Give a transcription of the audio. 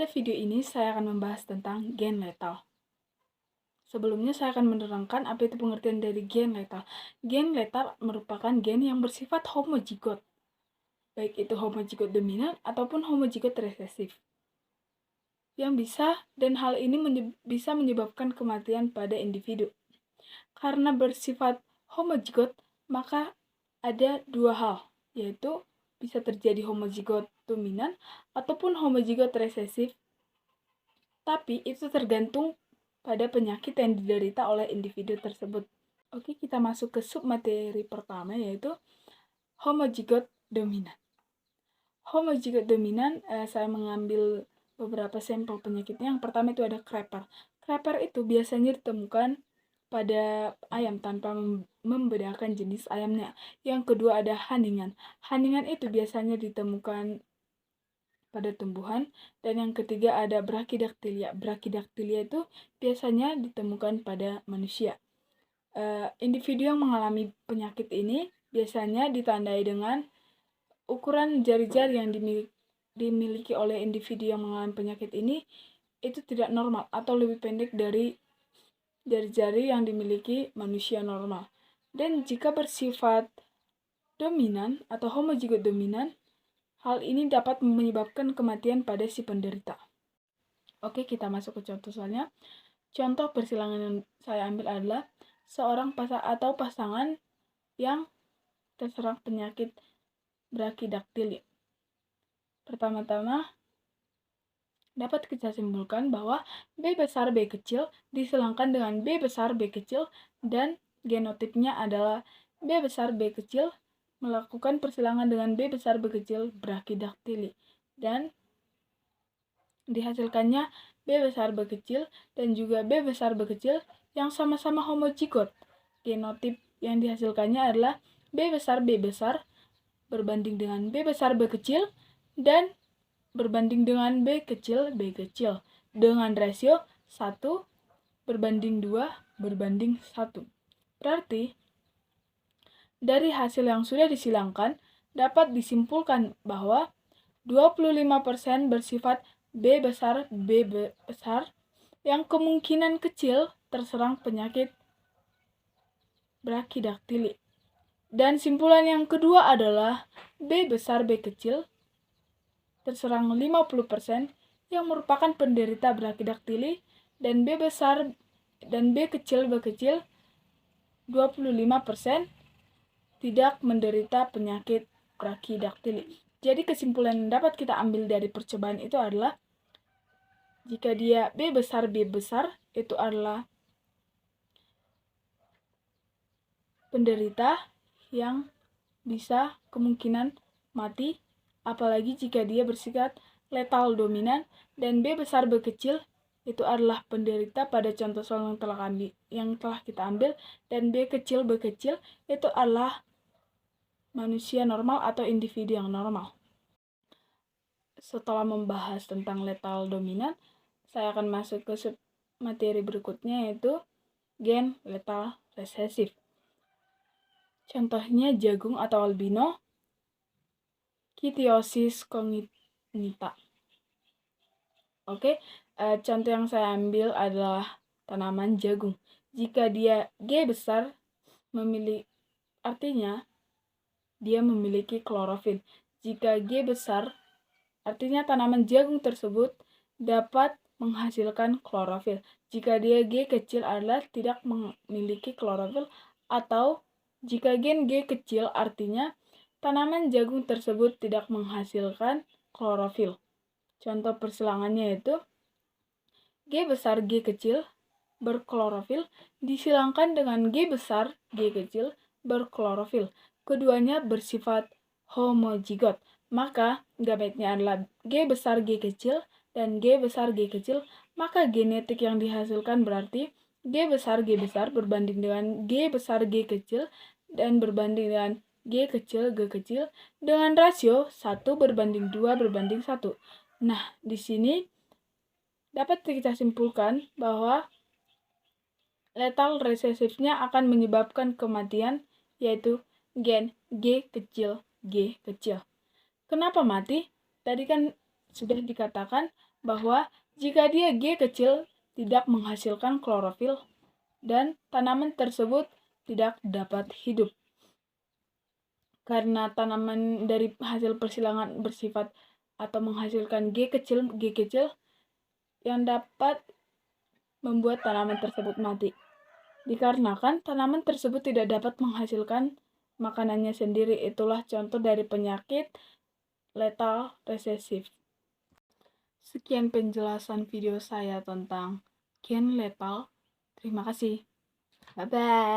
Pada video ini saya akan membahas tentang gen letal. Sebelumnya saya akan menerangkan apa itu pengertian dari gen letal. Gen letal merupakan gen yang bersifat homozigot, baik itu homozigot dominan ataupun homozigot resesif. Yang hal ini bisa menyebabkan kematian pada individu. Karena bersifat homozigot, maka ada dua hal, yaitu bisa terjadi homozigot dominan ataupun homozigot resesif. Tapi itu tergantung pada penyakit yang diderita oleh individu tersebut. Oke, kita masuk ke submateri pertama, yaitu homozigot dominan. Homozigot dominan, saya mengambil beberapa sampel penyakitnya. Yang pertama itu ada Crapper. Crapper itu biasanya ditemukan pada ayam tanpa membedakan jenis ayamnya. Yang kedua ada Hanningan. Hanningan itu biasanya ditemukan pada tumbuhan. Dan yang ketiga ada Brachydactylia. Brachydactylia itu biasanya ditemukan pada manusia. Individu yang mengalami penyakit ini biasanya ditandai dengan ukuran jari-jari yang dimiliki oleh individu yang mengalami penyakit ini itu tidak normal atau lebih pendek dari jari-jari yang dimiliki manusia normal. Dan jika bersifat dominan atau homozigot dominan, hal ini dapat menyebabkan kematian pada si penderita. Oke, kita masuk ke contoh soalnya. Contoh persilangan yang saya ambil adalah seorang pasangan yang terserang penyakit Brachydactylia. Pertama-tama, dapat kita simpulkan bahwa B besar B kecil disilangkan dengan B besar B kecil dan genotipnya adalah B besar B kecil melakukan persilangan dengan B besar B kecil Brachydactylia dan dihasilkannya B besar B kecil dan juga B besar B kecil yang sama-sama homozigot. Genotip yang dihasilkannya adalah B besar B besar berbanding dengan B besar B kecil dan berbanding dengan B kecil B kecil dengan rasio 1 berbanding 2 berbanding 1. Berarti dari hasil yang sudah disilangkan dapat disimpulkan bahwa 25% bersifat B besar B besar yang kemungkinan kecil terserang penyakit Brachydactylia. Dan simpulan yang kedua adalah B besar B kecil terserang 50% yang merupakan penderita Brachydactylia dan B besar dan B kecil 25% tidak menderita penyakit Brachydactylia. Jadi kesimpulan yang dapat kita ambil dari percobaan itu adalah jika dia B besar itu adalah penderita yang bisa kemungkinan mati, apalagi jika dia bersifat letal dominan, dan B besar B kecil itu adalah penderita pada contoh soal yang telah kita ambil, dan B kecil itu adalah manusia normal atau individu yang normal. Setelah membahas tentang letal dominan, saya akan masuk ke materi berikutnya, yaitu gen letal resesif. Contohnya jagung atau albino, Chithyosis congenita. Oke, contoh yang saya ambil adalah tanaman jagung. Jika dia G besar, artinya dia memiliki klorofil. Jika G besar, artinya tanaman jagung tersebut dapat menghasilkan klorofil. Jika dia G kecil adalah tidak memiliki klorofil, atau jika gen G kecil artinya tanaman jagung tersebut tidak menghasilkan klorofil. Contoh persilangannya yaitu G besar G kecil berklorofil disilangkan dengan G besar G kecil berklorofil. Keduanya bersifat homozigot. Maka gametnya adalah G besar G kecil dan G besar G kecil. Maka genetik yang dihasilkan berarti G besar berbanding dengan G besar G kecil dan berbanding dengan G kecil G kecil dengan rasio 1 berbanding 2 berbanding 1. Nah, di sini dapat kita simpulkan bahwa letal resesifnya akan menyebabkan kematian, yaitu gen G kecil G kecil. Kenapa mati? Tadi kan sudah dikatakan bahwa jika dia G kecil tidak menghasilkan klorofil dan tanaman tersebut tidak dapat hidup. Karena tanaman dari hasil persilangan bersifat atau menghasilkan G kecil yang dapat membuat tanaman tersebut mati. Dikarenakan tanaman tersebut tidak dapat menghasilkan makanannya sendiri. Itulah contoh dari penyakit letal resesif. Sekian penjelasan video saya tentang gen letal. Terima kasih. Bye-bye.